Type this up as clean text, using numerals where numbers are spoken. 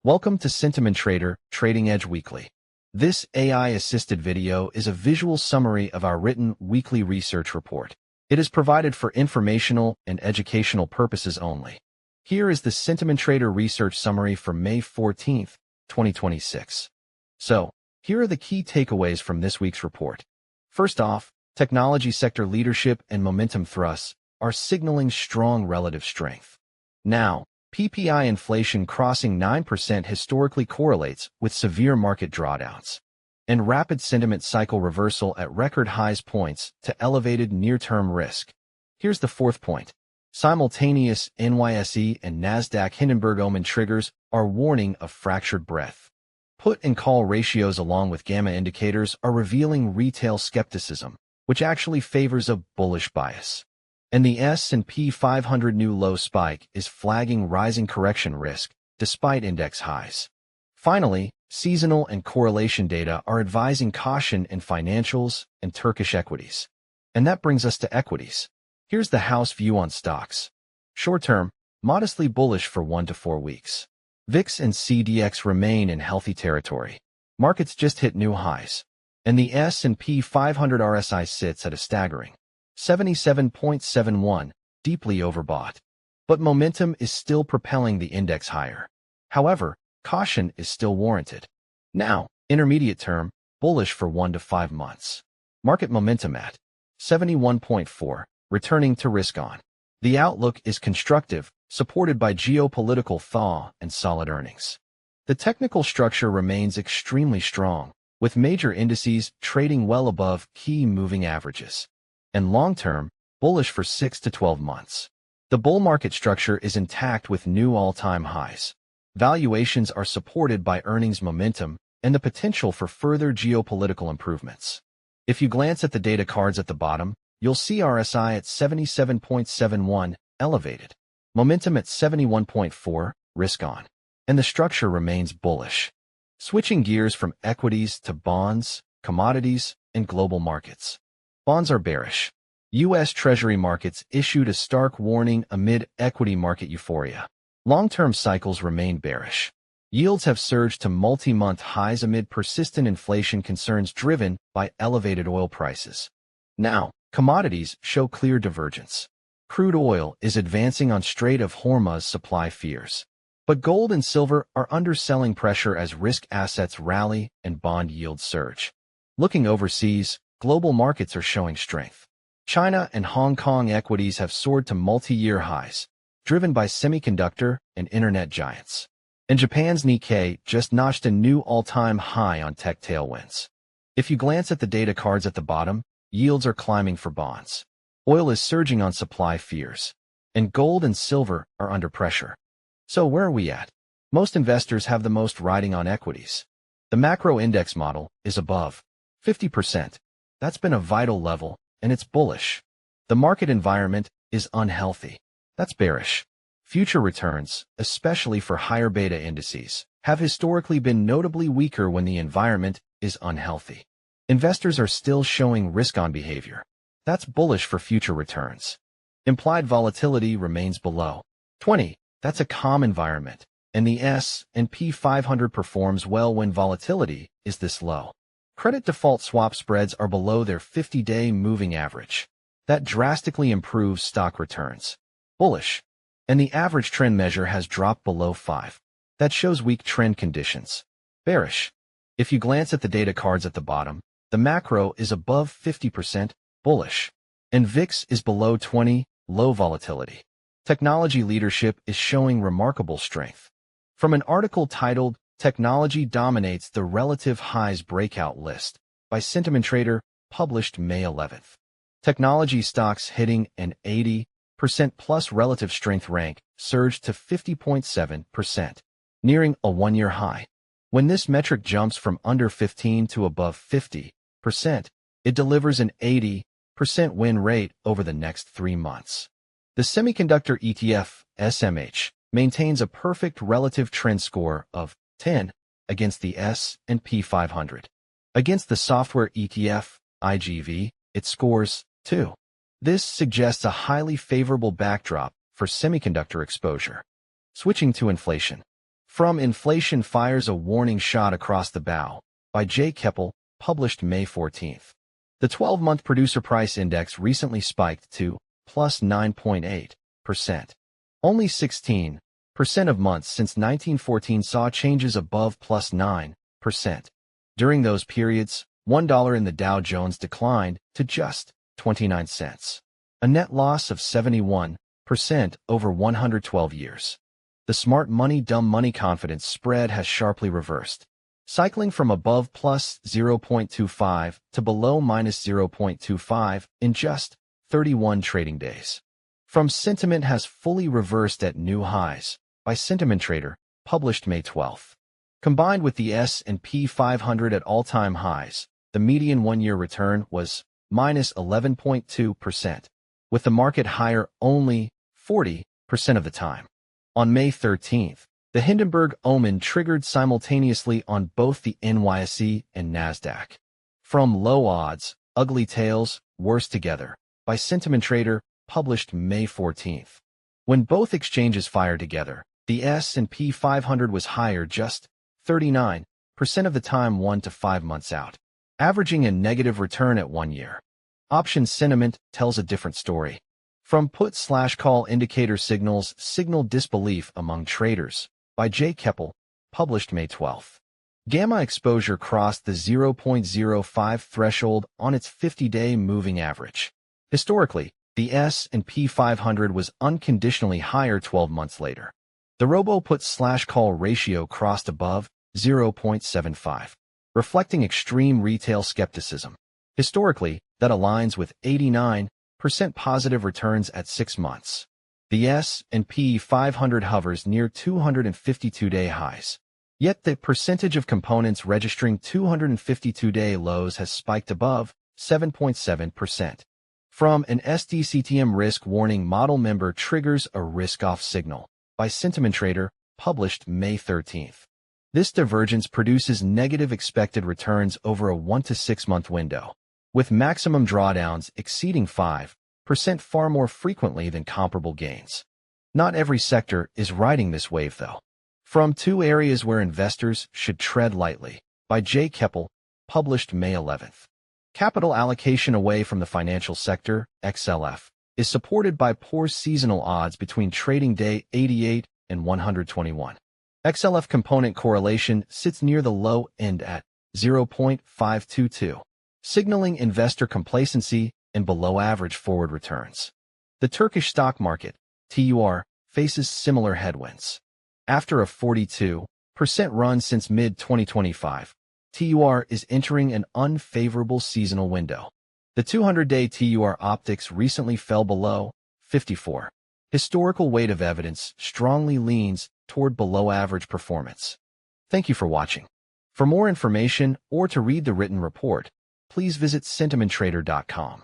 Welcome to Sentiment Trader, TradingEdge Weekly. This AI-assisted video is a visual summary of our written weekly research report. It is provided for informational and educational purposes only. Here is the Sentiment Trader research summary for May 14th, 2026. So, here are the key takeaways from this week's report. First off, technology sector leadership and momentum thrusts are signaling strong relative strength. Now, PPI inflation crossing 9% historically correlates with severe market drawdowns, and rapid sentiment cycle reversal at record highs points to elevated near-term risk. Here's the fourth point. Simultaneous NYSE and Nasdaq Hindenburg-Omen triggers are warning of fractured breadth. Put and call ratios along with gamma indicators are revealing retail skepticism, which actually favors a bullish bias. And the S&P 500 new low spike is flagging rising correction risk despite index highs. Finally, seasonal and correlation data are advising caution in financials and Turkish equities. And that brings us to equities. Here's the house view on stocks. Short-term, modestly bullish for 1 to 4 weeks. VIX and CDX remain in healthy territory. Markets just hit new highs. And the S&P 500 RSI sits at a staggering 77.71, deeply overbought. But momentum is still propelling the index higher. However, caution is still warranted. Now, intermediate term, bullish for 1 to 5 months. Market momentum at 71.4, returning to risk on. The outlook is constructive, supported by geopolitical thaw and solid earnings. The technical structure remains extremely strong, with major indices trading well above key moving averages. And long-term, bullish for 6 to 12 months. The bull market structure is intact with new all-time highs. Valuations are supported by earnings momentum and the potential for further geopolitical improvements. If you glance at the data cards at the bottom, you'll see RSI at 77.71, elevated. Momentum at 71.4, risk on. And the structure remains bullish. Switching gears from equities to bonds, commodities, and global markets. Bonds are bearish. U.S. Treasury markets issued a stark warning amid equity market euphoria. Long-term cycles remain bearish. Yields have surged to multi-month highs amid persistent inflation concerns driven by elevated oil prices. Now, commodities show clear divergence. Crude oil is advancing on Strait of Hormuz supply fears. But gold and silver are under selling pressure as risk assets rally and bond yields surge. Looking overseas, global markets are showing strength. China and Hong Kong equities have soared to multi-year highs, driven by semiconductor and internet giants. And Japan's Nikkei just notched a new all-time high on tech tailwinds. If you glance at the data cards at the bottom, yields are climbing for bonds. Oil is surging on supply fears. And gold and silver are under pressure. So where are we at? Most investors have the most riding on equities. The macro index model is above 50%. That's been a vital level, and it's bullish. The market environment is unhealthy. That's bearish. Future returns, especially for higher beta indices, have historically been notably weaker when the environment is unhealthy. Investors are still showing risk-on behavior. That's bullish for future returns. Implied volatility remains below 20. That's a calm environment, and the S&P 500 performs well when volatility is this low. Credit default swap spreads are below their 50-day moving average. That drastically improves stock returns. Bullish. And the average trend measure has dropped below 5. That shows weak trend conditions. Bearish. If you glance at the data cards at the bottom, the macro is above 50%, bullish. And VIX is below 20, low volatility. Technology leadership is showing remarkable strength. From an article titled, Technology Dominates the Relative Highs Breakout List by Sentiment Trader, published May 11th. Technology stocks hitting an 80% plus relative strength rank surged to 50.7%, nearing a one-year high. When this metric jumps from under 15 to above 50%, it delivers an 80% win rate over the next 3 months. The semiconductor ETF, SMH, maintains a perfect relative trend score of 10 against the S&P 500. Against the software ETF, IGV, it scores 2. This suggests a highly favorable backdrop for semiconductor exposure. Switching to inflation. From Inflation Fires a Warning Shot Across the Bow by J. Keppel, published May 14th. The 12-month Producer Price Index recently spiked to plus 9.8%. Only 16% of months since 1914 saw changes above plus 9%. During those periods, $1 in the Dow Jones declined to just 29 cents, a net loss of 71% over 112 years. The smart money dumb money confidence spread has sharply reversed, cycling from above plus 0.25 to below minus 0.25 in just 31 trading days. From Sentiment has fully reversed at new highs by Sentiment Trader, published May 12th. Combined with the S&P 500 at all-time highs, the median one-year return was minus 11.2%, with the market higher only 40% of the time. On May 13th, the Hindenburg omen triggered simultaneously on both the NYSE and NASDAQ. From Low Odds, Ugly Tales, Worse Together, by Sentiment Trader, published May 14th. When both exchanges fired together, the S&P 500 was higher just 39% of the time 1 to 5 months out, averaging a negative return at 1 year. Option Sentiment tells a different story. From Put/Call Indicator Signals Signal Disbelief Among Traders, by J. Keppel, published May 12th. Gamma exposure crossed the 0.05 threshold on its 50-day moving average. Historically, the S&P 500 was unconditionally higher 12 months later. The Robo-Put/Call ratio crossed above 0.75, reflecting extreme retail skepticism. Historically, that aligns with 89% positive returns at 6 months. The S&P 500 hovers near 252-day highs. Yet the percentage of components registering 252-day lows has spiked above 7.7%. From an SDCTM Risk Warning Model Member Triggers a Risk-Off Signal, by Sentiment Trader, published May 13th. This divergence produces negative expected returns over a 1 to 6 month window, with maximum drawdowns exceeding 5% far more frequently than comparable gains. Not every sector is riding this wave, though. From 2 Areas Where Investors Should Tread Lightly, by J. Keppel, published May 11th. Capital allocation away from the financial sector, XLF, is supported by poor seasonal odds between trading day 88 and 121. XLF component correlation sits near the low end at 0.522, signaling investor complacency and below-average forward returns. The Turkish stock market, TUR, faces similar headwinds. After a 42% run since mid-2025, TUR is entering an unfavorable seasonal window. The 200-day TUR optics recently fell below 54. Historical weight of evidence strongly leans toward below-average performance. Thank you for watching. For more information or to read the written report, please visit sentimenttrader.com.